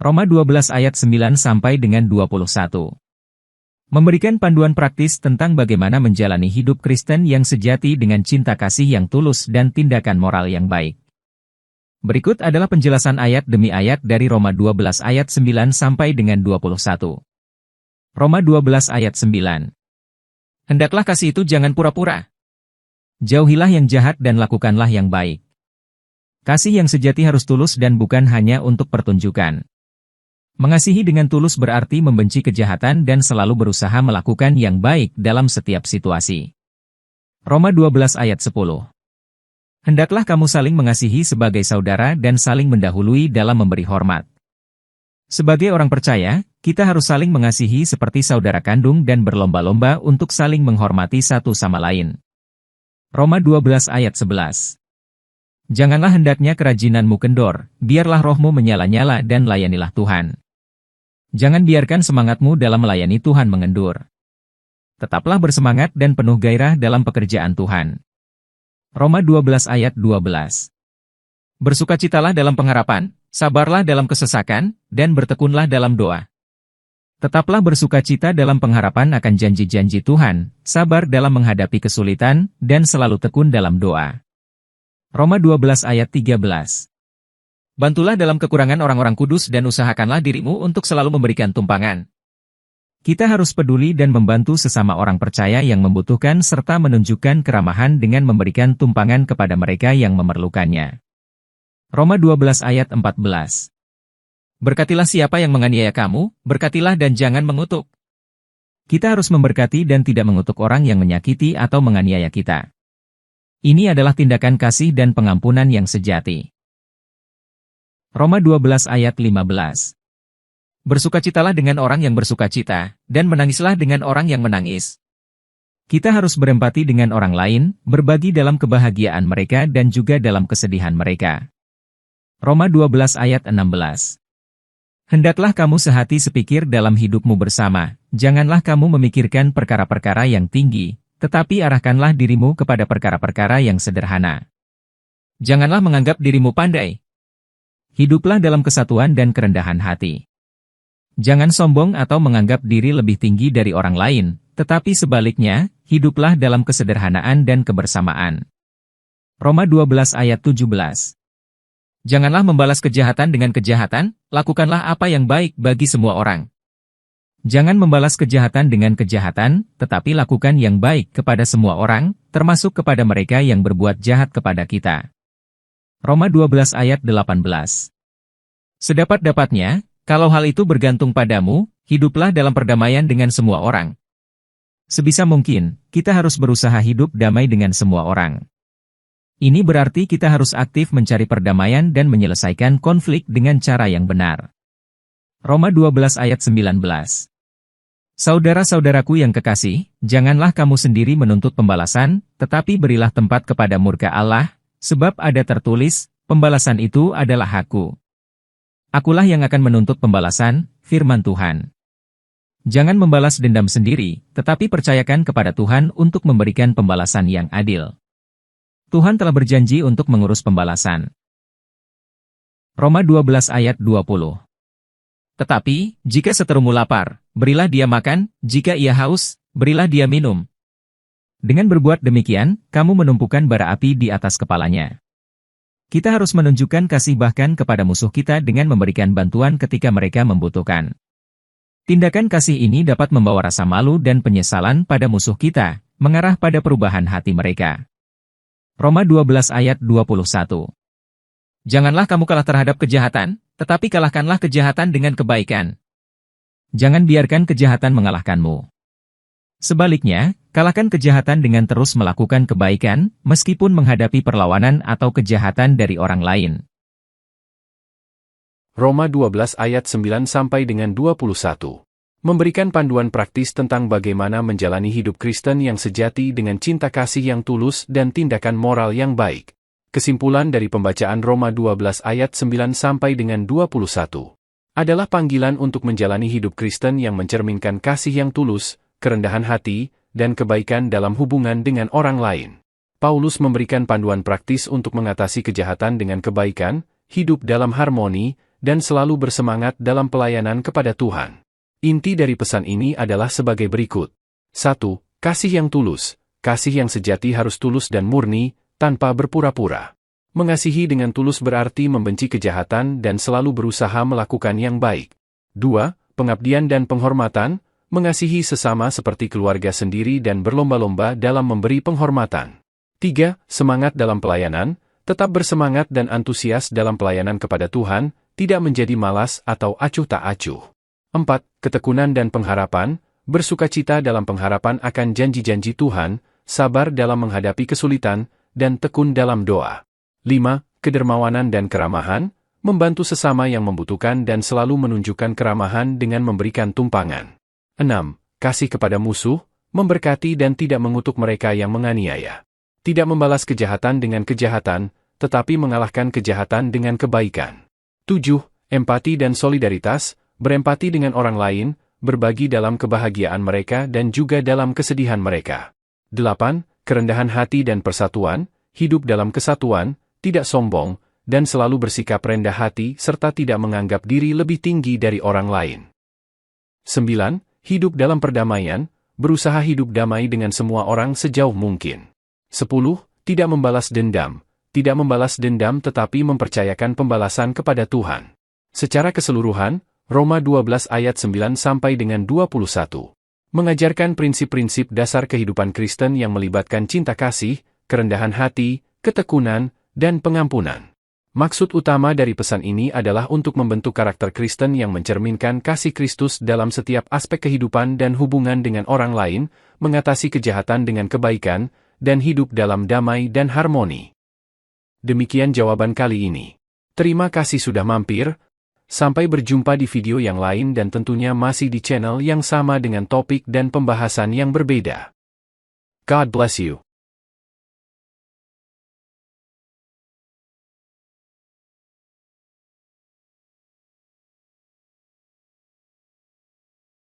Roma 12 ayat 9 sampai dengan 21. Memberikan panduan praktis tentang bagaimana menjalani hidup Kristen yang sejati dengan cinta kasih yang tulus dan tindakan moral yang baik. Berikut adalah penjelasan ayat demi ayat dari Roma 12 ayat 9 sampai dengan 21. Roma 12 ayat 9. Hendaklah kasih itu jangan pura-pura. Jauhilah yang jahat dan lakukanlah yang baik. Kasih yang sejati harus tulus dan bukan hanya untuk pertunjukan. Mengasihi dengan tulus berarti membenci kejahatan dan selalu berusaha melakukan yang baik dalam setiap situasi. Roma 12 ayat 10. Hendaklah kamu saling mengasihi sebagai saudara dan saling mendahului dalam memberi hormat. Sebagai orang percaya, kita harus saling mengasihi seperti saudara kandung dan berlomba-lomba untuk saling menghormati satu sama lain. Roma 12 ayat 11. Janganlah hendaknya kerajinanmu kendor, biarlah rohmu menyala-nyala dan layanilah Tuhan. Jangan biarkan semangatmu dalam melayani Tuhan mengendur. Tetaplah bersemangat dan penuh gairah dalam pekerjaan Tuhan. Roma 12 ayat 12. Bersukacitalah dalam pengharapan, sabarlah dalam kesesakan, dan bertekunlah dalam doa. Tetaplah bersukacita dalam pengharapan akan janji-janji Tuhan, sabar dalam menghadapi kesulitan, dan selalu tekun dalam doa. Roma 12 ayat 13. Bantulah dalam kekurangan orang-orang kudus dan usahakanlah dirimu untuk selalu memberikan tumpangan. Kita harus peduli dan membantu sesama orang percaya yang membutuhkan serta menunjukkan keramahan dengan memberikan tumpangan kepada mereka yang memerlukannya. Roma 12 ayat 14. Berkatilah siapa yang menganiaya kamu, berkatilah dan jangan mengutuk. Kita harus memberkati dan tidak mengutuk orang yang menyakiti atau menganiaya kita. Ini adalah tindakan kasih dan pengampunan yang sejati. Roma 12 ayat 15. Bersukacitalah dengan orang yang bersukacita, dan menangislah dengan orang yang menangis. Kita harus berempati dengan orang lain, berbagi dalam kebahagiaan mereka dan juga dalam kesedihan mereka. Roma 12 ayat 16. Hendaklah kamu sehati sepikir dalam hidupmu bersama, janganlah kamu memikirkan perkara-perkara yang tinggi, tetapi arahkanlah dirimu kepada perkara-perkara yang sederhana. Janganlah menganggap dirimu pandai. Hiduplah dalam kesatuan dan kerendahan hati. Jangan sombong atau menganggap diri lebih tinggi dari orang lain, tetapi sebaliknya, hiduplah dalam kesederhanaan dan kebersamaan. Roma 12 ayat 17. Janganlah membalas kejahatan dengan kejahatan, lakukanlah apa yang baik bagi semua orang. Jangan membalas kejahatan dengan kejahatan, tetapi lakukan yang baik kepada semua orang, termasuk kepada mereka yang berbuat jahat kepada kita. Roma 12 ayat 18. Sedapat-dapatnya, kalau hal itu bergantung padamu, hiduplah dalam perdamaian dengan semua orang. Sebisa mungkin, kita harus berusaha hidup damai dengan semua orang. Ini berarti kita harus aktif mencari perdamaian dan menyelesaikan konflik dengan cara yang benar. Roma 12 ayat 19. Saudara-saudaraku yang kekasih, janganlah kamu sendiri menuntut pembalasan, tetapi berilah tempat kepada murka Allah, sebab ada tertulis, pembalasan itu adalah Hakku. Akulah yang akan menuntut pembalasan, firman Tuhan. Jangan membalas dendam sendiri, tetapi percayakan kepada Tuhan untuk memberikan pembalasan yang adil. Tuhan telah berjanji untuk mengurus pembalasan. Roma 12 ayat 20. Tetapi, jika seterumu lapar, berilah dia makan, jika ia haus, berilah dia minum. Dengan berbuat demikian, kamu menumpukan bara api di atas kepalanya. Kita harus menunjukkan kasih bahkan kepada musuh kita dengan memberikan bantuan ketika mereka membutuhkan. Tindakan kasih ini dapat membawa rasa malu dan penyesalan pada musuh kita, mengarah pada perubahan hati mereka. Roma 12 ayat 21. Janganlah kamu kalah terhadap kejahatan, tetapi kalahkanlah kejahatan dengan kebaikan. Jangan biarkan kejahatan mengalahkanmu. Sebaliknya, kalahkan kejahatan dengan terus melakukan kebaikan, meskipun menghadapi perlawanan atau kejahatan dari orang lain. Roma 12 ayat 9 sampai dengan 21. Memberikan panduan praktis tentang bagaimana menjalani hidup Kristen yang sejati dengan cinta kasih yang tulus dan tindakan moral yang baik. Kesimpulan dari pembacaan Roma 12 ayat 9 sampai dengan 21 adalah panggilan untuk menjalani hidup Kristen yang mencerminkan kasih yang tulus, kerendahan hati, dan kebaikan dalam hubungan dengan orang lain. Paulus memberikan panduan praktis untuk mengatasi kejahatan dengan kebaikan, hidup dalam harmoni, dan selalu bersemangat dalam pelayanan kepada Tuhan. Inti dari pesan ini adalah sebagai berikut. 1. Kasih yang tulus. Kasih yang sejati harus tulus dan murni, tanpa berpura-pura. Mengasihi dengan tulus berarti membenci kejahatan dan selalu berusaha melakukan yang baik. 2. Pengabdian dan penghormatan. Mengasihi sesama seperti keluarga sendiri dan berlomba-lomba dalam memberi penghormatan. 3. Semangat dalam pelayanan. Tetap bersemangat dan antusias dalam pelayanan kepada Tuhan, tidak menjadi malas atau acuh tak acuh. 4. Ketekunan dan pengharapan. Bersukacita dalam pengharapan akan janji-janji Tuhan, sabar dalam menghadapi kesulitan, dan tekun dalam doa. 5. Kedermawanan dan keramahan. Membantu sesama yang membutuhkan dan selalu menunjukkan keramahan dengan memberikan tumpangan. 6. Kasih kepada musuh, memberkati dan tidak mengutuk mereka yang menganiaya. Tidak membalas kejahatan dengan kejahatan, tetapi mengalahkan kejahatan dengan kebaikan. 7. Empati dan solidaritas, berempati dengan orang lain, berbagi dalam kebahagiaan mereka dan juga dalam kesedihan mereka. 8. Kerendahan hati dan persatuan, hidup dalam kesatuan, tidak sombong, dan selalu bersikap rendah hati serta tidak menganggap diri lebih tinggi dari orang lain. 9. Hidup dalam perdamaian, berusaha hidup damai dengan semua orang sejauh mungkin. 10. Tidak membalas dendam. Tidak membalas dendam tetapi mempercayakan pembalasan kepada Tuhan. Secara keseluruhan, Roma 12 ayat 9 sampai dengan 21. Mengajarkan prinsip-prinsip dasar kehidupan Kristen yang melibatkan cinta kasih, kerendahan hati, ketekunan, dan pengampunan. Maksud utama dari pesan ini adalah untuk membentuk karakter Kristen yang mencerminkan kasih Kristus dalam setiap aspek kehidupan dan hubungan dengan orang lain, mengatasi kejahatan dengan kebaikan, dan hidup dalam damai dan harmoni. Demikian jawaban kali ini. Terima kasih sudah mampir. Sampai berjumpa di video yang lain dan tentunya masih di channel yang sama dengan topik dan pembahasan yang berbeda. God bless you.